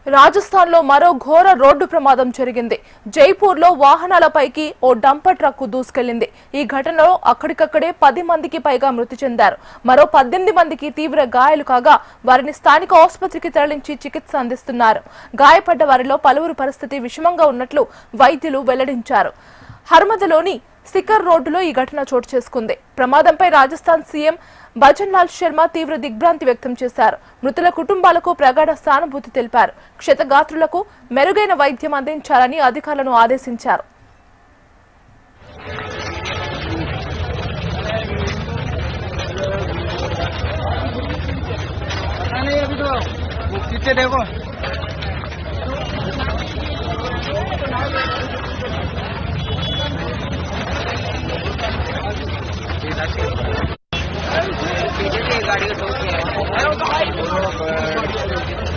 రాజస్థాన్ లో మరో ఘోర రోడ్డు ప్రమాదం జరిగింది. జైపూర్ లో వాహనాలపైకి ఓ డంపర్ ట్రక్కు దూసుకెళ్లింది. ఈ ఘటనలో అక్కడికక్కడే 10 మందికి పైగా మృతి చెందారు. మరో 18 మందికి తీవ్ర గాయాలు కాగా వారిని స్థానిక ఆసుపత్రికి తరలించి చికిత్స అందిస్తున్నారు. గాయపడ్డ వారిలో పలువురు పరిస్థితి విషమంగా ఉన్నట్లు వైద్యులు వెల్లడించారు. హర్మదలోని సికర్ రోడ్డులో ఈ ఘటన చోటు చేసుకుంది. ప్రమాదంపై రాజస్థాన్ సీఎం భజన్ లాల్ శర్మ తీవ్ర దిగ్భ్రాంతి వ్యక్తం చేశారు. మృతుల కుటుంబాలకు ప్రగాఢ సానుభూతి తెలిపారు. క్షతగాత్రులకు మెరుగైన వైద్యం అందించాలని అధికారులను ఆదేశించారు. गाड़ी को ठोक दिया।